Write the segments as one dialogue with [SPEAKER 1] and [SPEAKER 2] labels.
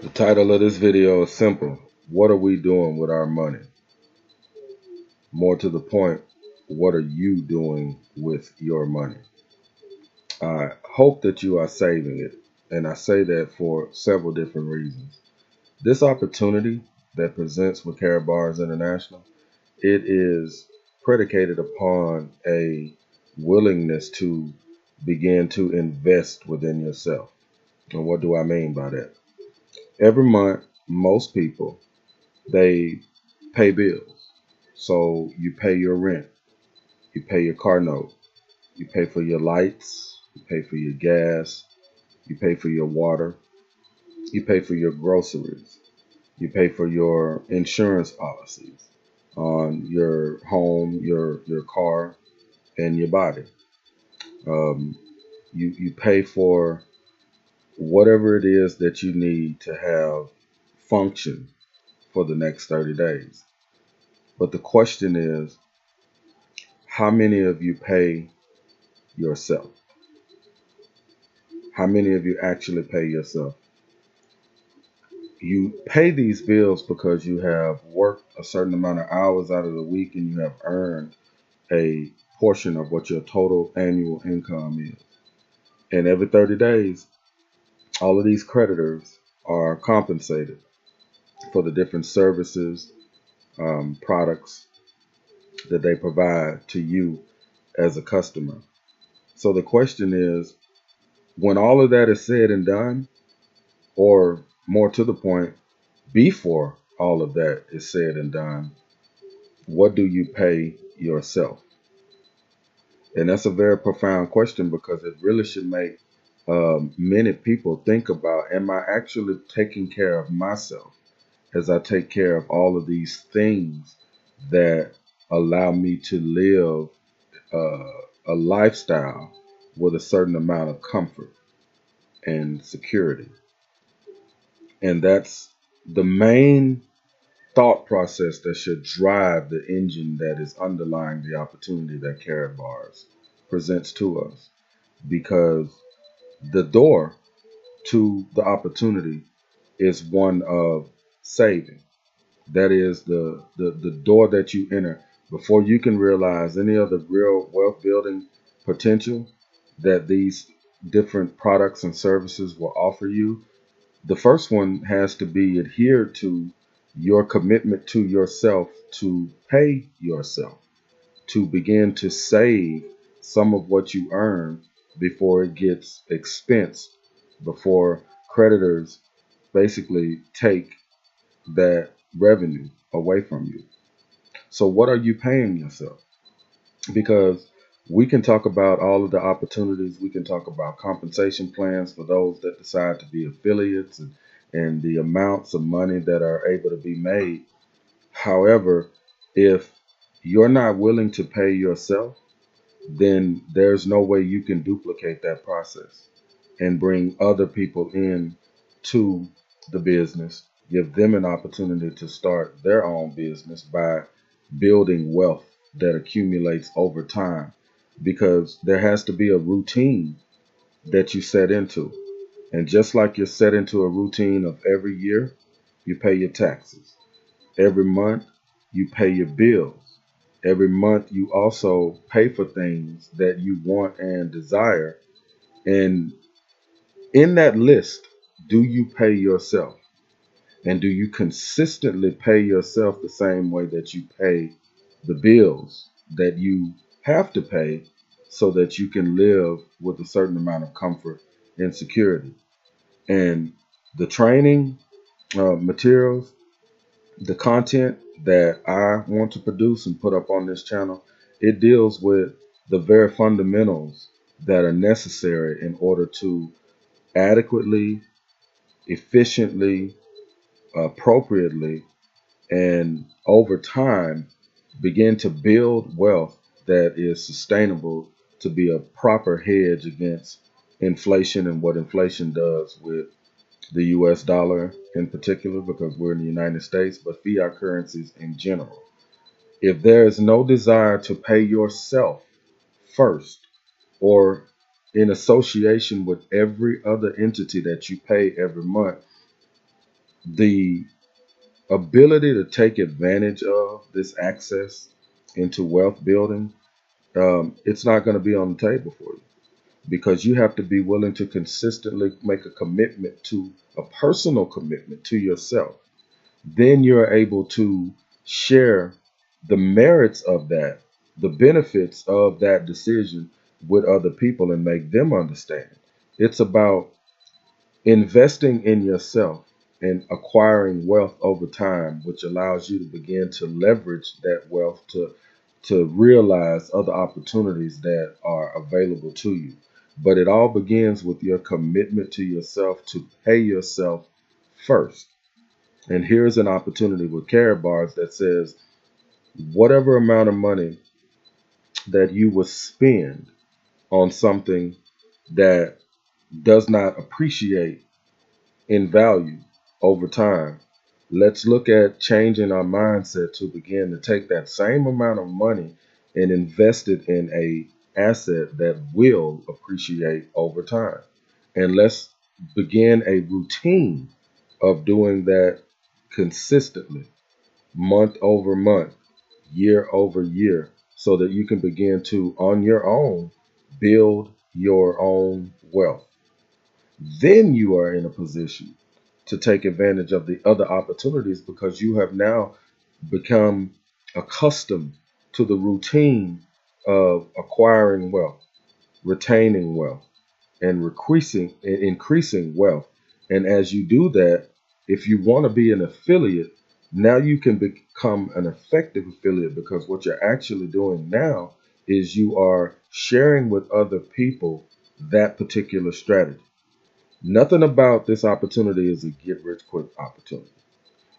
[SPEAKER 1] The title of this video is simple. What are we doing with our money? More to the point, what are you doing with your money? I hope that you are saving it, and I say that for several different reasons. This opportunity that presents with Bars International, it is predicated upon a willingness to begin to invest within yourself. And what do I mean by that? Every month, most people, they pay bills. So you pay your rent, you pay your car note, you pay for your lights, you pay for your gas, you pay for your water, you pay for your groceries, you pay for your insurance policies on your home, your car, and your body. Um, you pay for whatever it is that you need to have function for the next 30 days. But the question is, how many of you pay yourself? How many of you actually pay yourself? You pay these bills because you have worked a certain amount of hours out of the week and you have earned a portion of what your total annual income is. And every 30 days, all of these creditors are compensated for the different services, products that they provide to you as a customer. So the question is, when all of that is said and done, or more to the point, before all of that is said and done, what do you pay yourself? And that's a very profound question because it really should make many people think about, am I actually taking care of myself as I take care of all of these things that allow me to live a lifestyle with a certain amount of comfort and security? And that's the main thought process that should drive the engine that is underlying the opportunity that Carrot Bars presents to us. Because the door to the opportunity is one of saving. That is the door that you enter before you can realize any of the real wealth building potential that these different products and services will offer you. The first one has to be adhered to your commitment to yourself to pay yourself, to begin to save some of what you earn before it gets expensed, before creditors basically take that revenue away from you. So, what are you paying yourself? Because we can talk about all of the opportunities. We can talk about compensation plans for those that decide to be affiliates and the amounts of money that are able to be made. However, if you're not willing to pay yourself, then there's no way you can duplicate that process and bring other people in to the business, give them an opportunity to start their own business by building wealth that accumulates over time. Because there has to be a routine that you set into. And just like you're set into a routine of every year, you pay your taxes. Every month, you pay your bills. Every month, you also pay for things that you want and desire. And in that list, do you pay yourself? And do you consistently pay yourself the same way that you pay the bills that you have to pay so that you can live with a certain amount of comfort and security? And the training materials, the content that I want to produce and put up on this channel, it deals with the very fundamentals that are necessary in order to adequately, efficiently, appropriately, and over time begin to build wealth that is sustainable to be a proper hedge against inflation and what inflation does with the US dollar in particular, because we're in the United States, but fiat currencies in general. If there is no desire to pay yourself first, or in association with every other entity that you pay every month, The ability to take advantage of this access into wealth building, it's not going to be on the table for you, because you have to be willing to consistently make a commitment, to a personal commitment to yourself. Then you're able to share the merits of that, the benefits of that decision with other people and make them understand. It's about investing in yourself and acquiring wealth over time, which allows you to begin to leverage that wealth to realize other opportunities that are available to you. But it all begins with your commitment to yourself to pay yourself first. And here's an opportunity with Care Bars that says whatever amount of money that you would spend on something that does not appreciate in value over time, let's look at changing our mindset to begin to take that same amount of money and invest it in a asset that will appreciate over time. And let's begin a routine of doing that consistently, month over month, year over year, so that you can begin to, on your own, build your own wealth. Then you are in a position to take advantage of the other opportunities, because you have now become accustomed to the routine of acquiring wealth, retaining wealth, and increasing wealth. And as you do that, if you want to be an affiliate, now you can become an effective affiliate, because what you're actually doing now is you are sharing with other people that particular strategy. Nothing about this opportunity is a get rich quick opportunity.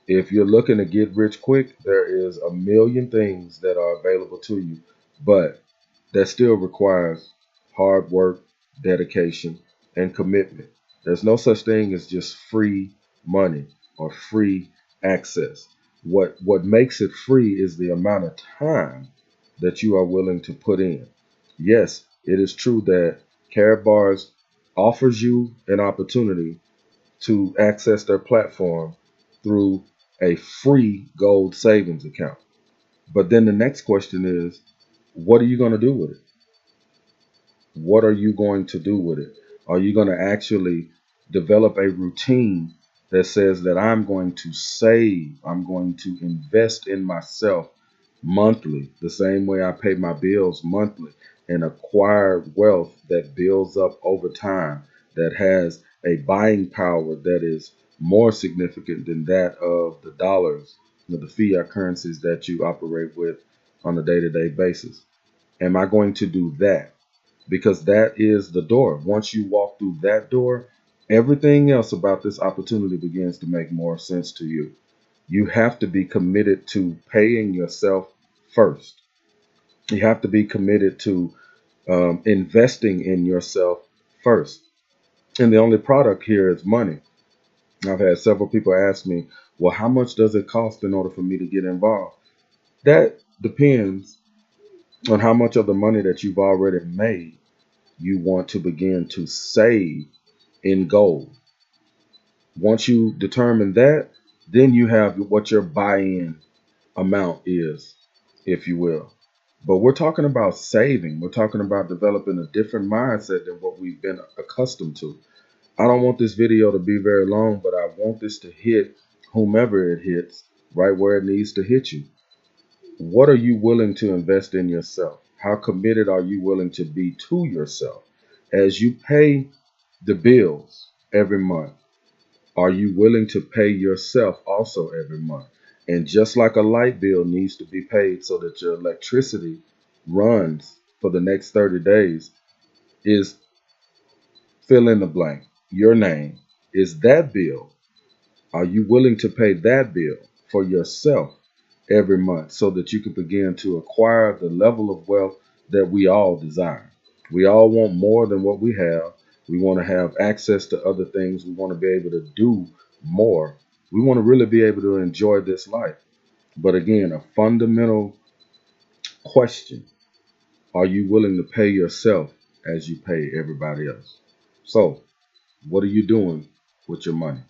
[SPEAKER 1] If you're looking to get rich quick, there is a million things that are available to you, but that still requires hard work, dedication, and commitment. There's no such thing as just free money or free access. What makes it free is the amount of time that you are willing to put in. Yes, it is true that Carrot Bars offers you an opportunity to access their platform through a free gold savings account. But then the next question is, what are you going to do with it? What are you going to do with it? Are you going to actually develop a routine that says that I'm going to save, I'm going to invest in myself monthly, the same way I pay my bills monthly, and acquire wealth that builds up over time, that has a buying power that is more significant than that of the dollars, the fiat currencies that you operate with on a day to day basis? Am I going to do that? Because that is the door. Once you walk through that door, everything else about this opportunity begins to make more sense to you. You have to be committed to paying yourself first. You have to be committed to investing in yourself first. And the only product here is money. I've had several people ask me, well, how much does it cost in order for me to get involved? That depends on how much of the money that you've already made you want to begin to save in gold. Once you determine that, then you have what your buy-in amount is, if you will. But we're talking about saving. We're talking about developing a different mindset than what we've been accustomed to. I don't want this video to be very long, but I want this to hit whomever it hits right where it needs to hit you. What are you willing to invest in yourself? How committed are you willing to be to yourself? As you pay the bills every month, are you willing to pay yourself also every month? And just like a light bill needs to be paid so that your electricity runs for the next 30 days, is fill in the blank, your name, is that bill. Are you willing to pay that bill for yourself every month so that you can begin to acquire the level of wealth that we all desire? We all want more than what we have. We want to have access to other things. We want to be able to do more. We want to really be able to enjoy this life. But again, a fundamental question: are you willing to pay yourself as you pay everybody else? So, what are you doing with your money?